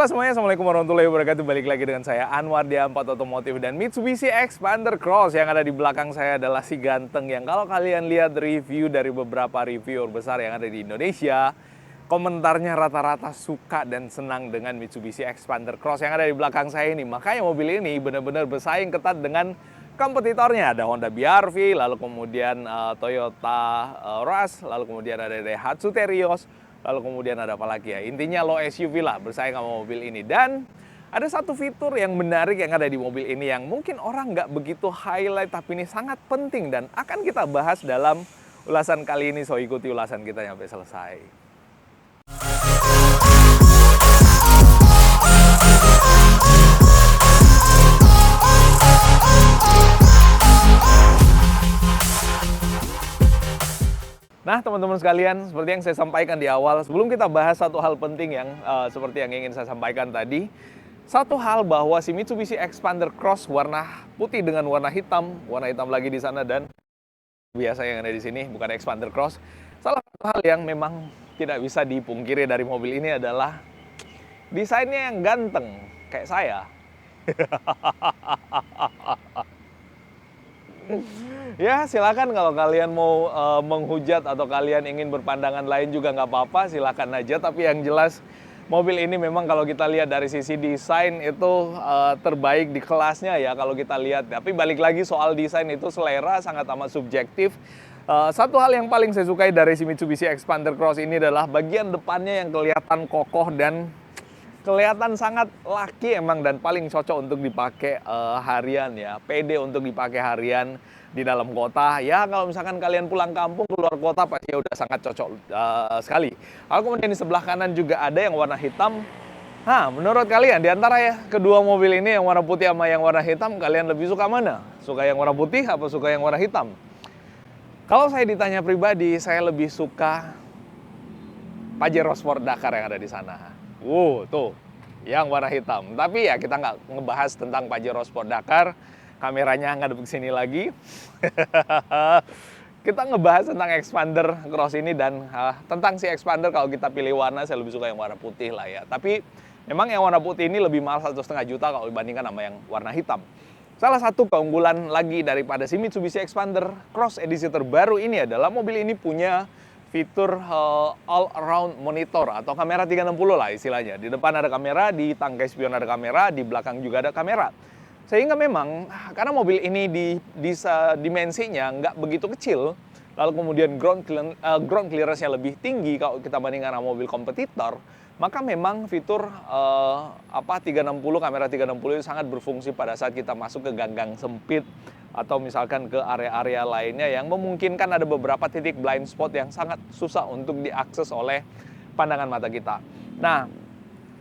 semuanya, Assalamualaikum warahmatullahi wabarakatuh. Balik lagi dengan saya Anwar di A4 Otomotif, dan Mitsubishi Xpander Cross yang ada di belakang saya adalah si ganteng yang kalau kalian lihat review dari beberapa reviewer besar yang ada di Indonesia, komentarnya rata-rata suka dan senang dengan Mitsubishi Xpander Cross yang ada di belakang saya ini. Makanya mobil ini benar-benar bersaing ketat dengan kompetitornya. Ada Honda BR-V, lalu kemudian Toyota Rush, lalu kemudian ada Daihatsu Terios, lalu kemudian ada apa lagi ya? Intinya low SUV lah bersaing sama mobil ini. Dan ada satu fitur yang menarik yang ada di mobil ini yang mungkin orang nggak begitu highlight, tapi ini sangat penting dan akan kita bahas dalam ulasan kali ini. So ikuti ulasan kita sampai selesai. Nah, teman-teman sekalian, seperti yang saya sampaikan di awal, sebelum kita bahas satu hal penting yang seperti yang ingin saya sampaikan tadi, satu hal bahwa si Mitsubishi Xpander Cross warna putih dengan warna hitam lagi di sana, dan biasa yang ada di sini bukan Xpander Cross. Salah satu hal yang memang tidak bisa dipungkiri dari mobil ini adalah desainnya yang ganteng kayak saya. Ya, silakan kalau kalian mau menghujat atau kalian ingin berpandangan lain juga nggak apa-apa, silakan aja. Tapi yang jelas mobil ini memang kalau kita lihat dari sisi desain itu terbaik di kelasnya ya kalau kita lihat. Tapi balik lagi soal desain itu selera sangat amat subjektif. Satu hal yang paling saya sukai dari si Mitsubishi Xpander Cross ini adalah bagian depannya yang kelihatan kokoh dan kelihatan sangat laki emang, dan paling cocok untuk dipakai harian ya. Pede untuk dipakai harian di dalam kota. Ya kalau misalkan kalian pulang kampung keluar kota pasti udah sangat cocok sekali. Lalu kemudian di sebelah kanan juga ada yang warna hitam. Nah, menurut kalian di antara ya kedua mobil ini yang warna putih sama yang warna hitam, kalian lebih suka mana? Suka yang warna putih apa suka yang warna hitam? Kalau saya ditanya pribadi, saya lebih suka Pajero Sport Dakar yang ada di sana. Tuh, yang warna hitam. Tapi ya kita nggak ngebahas tentang Pajero Sport Dakar. Kameranya ngadep ke sini lagi. Kita ngebahas tentang Xpander Cross ini, dan tentang si Xpander kalau kita pilih warna, saya lebih suka yang warna putih lah ya. Tapi memang yang warna putih ini lebih mahal 1,5 juta kalau dibandingkan sama yang warna hitam. Salah satu keunggulan lagi daripada si Mitsubishi Xpander Cross edisi terbaru ini adalah mobil ini punya fitur all-around monitor atau kamera 360 lah istilahnya. Di depan ada kamera, di tangkai spion ada kamera, di belakang juga ada kamera. Sehingga memang, karena mobil ini dimensinya nggak begitu kecil, lalu kemudian ground clearance-nya lebih tinggi kalau kita bandingkan sama mobil kompetitor, maka memang fitur 360, kamera 360 itu sangat berfungsi pada saat kita masuk ke gang-gang sempit, atau misalkan ke area-area lainnya yang memungkinkan ada beberapa titik blind spot yang sangat susah untuk diakses oleh pandangan mata kita. Nah,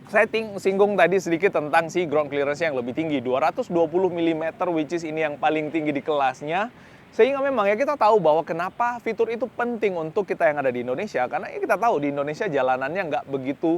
saya singgung tadi sedikit tentang si ground clearance yang lebih tinggi, 220 mm, which is ini yang paling tinggi di kelasnya. Sehingga memang ya kita tahu bahwa kenapa fitur itu penting untuk kita yang ada di Indonesia. Karena ya kita tahu di Indonesia jalanannya nggak begitu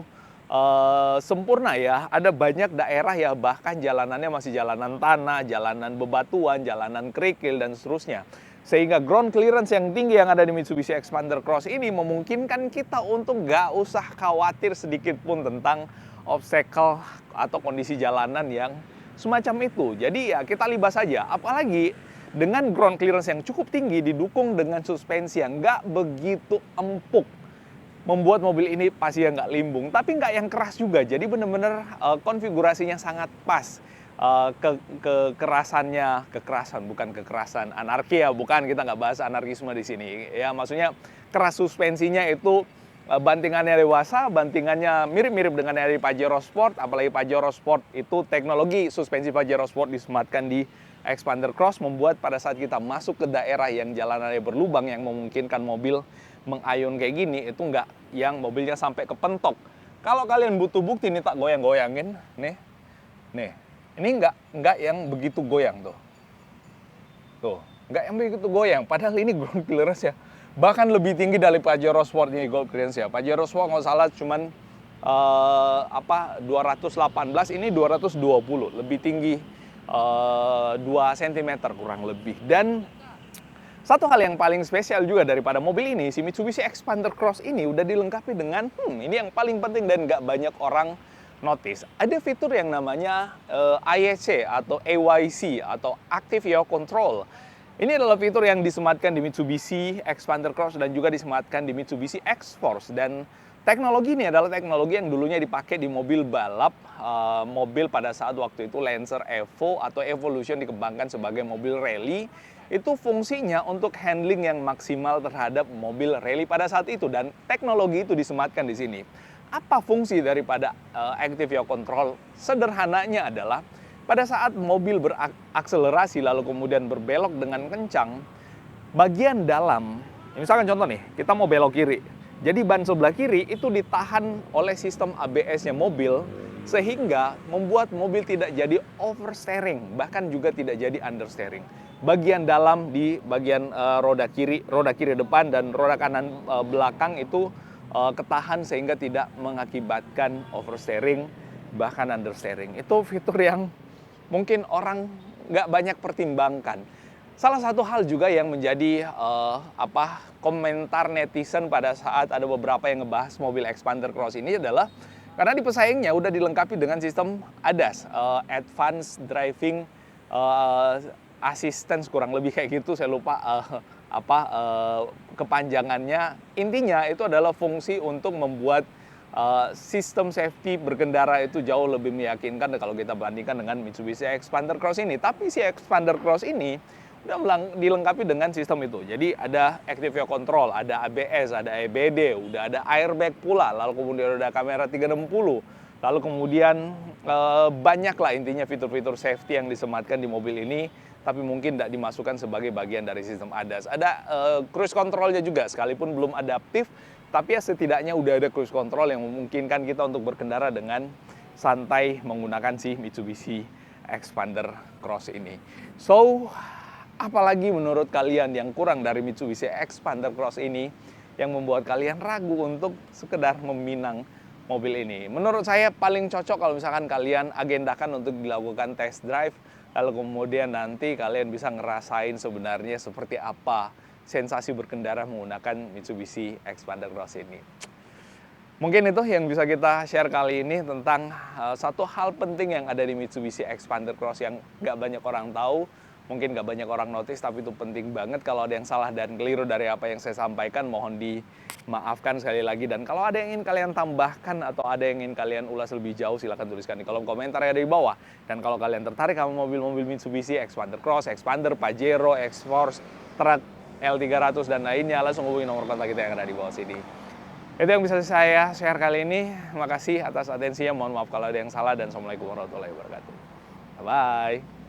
sempurna ya. Ada banyak daerah ya bahkan jalanannya masih jalanan tanah, jalanan bebatuan, jalanan kerikil, dan seterusnya. Sehingga ground clearance yang tinggi yang ada di Mitsubishi Xpander Cross ini memungkinkan kita untuk nggak usah khawatir sedikit pun tentang obstacle atau kondisi jalanan yang semacam itu. Jadi ya kita libas saja. Apalagi dengan ground clearance yang cukup tinggi didukung dengan suspensi yang nggak begitu empuk, membuat mobil ini pasti nggak limbung, tapi nggak yang keras juga. Jadi benar-benar konfigurasinya sangat pas. Kekerasan bukan kekerasan anarki ya, bukan, kita nggak bahas anarkisme di sini. Ya maksudnya keras suspensinya itu bantingannya dewasa, bantingannya mirip-mirip dengan dari Pajero Sport, apalagi Pajero Sport itu teknologi suspensi Pajero Sport disematkan di Xpander Cross, membuat pada saat kita masuk ke daerah yang jalanannya berlubang yang memungkinkan mobil mengayun kayak gini, itu nggak yang mobilnya sampai kepentok. Kalau kalian butuh bukti nih, tak goyang-goyangin, nih, ini nggak yang begitu goyang tuh, nggak yang begitu goyang. Padahal ini ground clearance ya bahkan lebih tinggi dari Pajero Sport ini ground clearance ya. Pajero Sport nggak salah cuman 218, ini 220, lebih tinggi 2 cm kurang lebih. Dan satu hal yang paling spesial juga daripada mobil ini, si Mitsubishi Xpander Cross ini udah dilengkapi dengan ini yang paling penting dan nggak banyak orang notice, ada fitur yang namanya AYC atau AYC atau Active Yaw Control. Ini adalah fitur yang disematkan di Mitsubishi Xpander Cross dan juga disematkan di Mitsubishi X-Force. Dan teknologi ini adalah teknologi yang dulunya dipakai di mobil balap, mobil pada saat waktu itu Lancer Evo atau Evolution dikembangkan sebagai mobil rally. Itu fungsinya untuk handling yang maksimal terhadap mobil rally pada saat itu, dan teknologi itu disematkan di sini. Apa fungsi daripada Active Yaw Control? Sederhananya adalah pada saat mobil berakselerasi lalu kemudian berbelok dengan kencang, bagian dalam, misalkan contoh nih, kita mau belok kiri. Jadi ban sebelah kiri itu ditahan oleh sistem ABS-nya mobil sehingga membuat mobil tidak jadi oversteering, bahkan juga tidak jadi understeering. Bagian dalam di bagian roda kiri depan dan roda kanan belakang itu ketahan sehingga tidak mengakibatkan oversteering bahkan understeering. Itu fitur yang mungkin orang nggak banyak pertimbangkan. Salah satu hal juga yang menjadi komentar netizen pada saat ada beberapa yang ngebahas mobil Xpander Cross ini adalah karena di pesaingnya udah dilengkapi dengan sistem ADAS, Advanced Driving Assistance, kurang lebih kayak gitu, saya lupa kepanjangannya. Intinya itu adalah fungsi untuk membuat sistem safety berkendara itu jauh lebih meyakinkan kalau kita bandingkan dengan Mitsubishi Xpander Cross ini. Tapi si Xpander Cross ini udah dilengkapi dengan sistem itu. Jadi ada Active Yaw Control, ada ABS, ada EBD, udah ada airbag pula, lalu kemudian ada kamera 360. Lalu kemudian banyaklah intinya fitur-fitur safety yang disematkan di mobil ini, tapi mungkin tidak dimasukkan sebagai bagian dari sistem ADAS. Ada cruise controlnya juga, sekalipun belum adaptif, tapi ya setidaknya udah ada cruise control yang memungkinkan kita untuk berkendara dengan santai menggunakan si Mitsubishi Xpander Cross ini. So, apalagi menurut kalian yang kurang dari Mitsubishi Xpander Cross ini yang membuat kalian ragu untuk sekedar meminang mobil ini? Menurut saya paling cocok kalau misalkan kalian agendakan untuk dilakukan test drive, lalu kemudian nanti kalian bisa ngerasain sebenarnya seperti apa sensasi berkendara menggunakan Mitsubishi Xpander Cross ini. Mungkin itu yang bisa kita share kali ini tentang satu hal penting yang ada di Mitsubishi Xpander Cross yang nggak banyak orang tahu. Mungkin nggak banyak orang notice, tapi itu penting banget. Kalau ada yang salah dan keliru dari apa yang saya sampaikan, mohon dimaafkan sekali lagi. Dan kalau ada yang ingin kalian tambahkan atau ada yang ingin kalian ulas lebih jauh, silahkan tuliskan di kolom komentar yang ada di bawah. Dan kalau kalian tertarik sama mobil-mobil Mitsubishi, Xpander Cross, Xpander, Pajero, X-Force, truk L300, dan lainnya, langsung hubungi nomor kontak kita yang ada di bawah sini. Itu yang bisa saya share kali ini. Terima kasih atas atensinya. Mohon maaf kalau ada yang salah, dan Assalamualaikum warahmatullahi wabarakatuh. Bye-bye.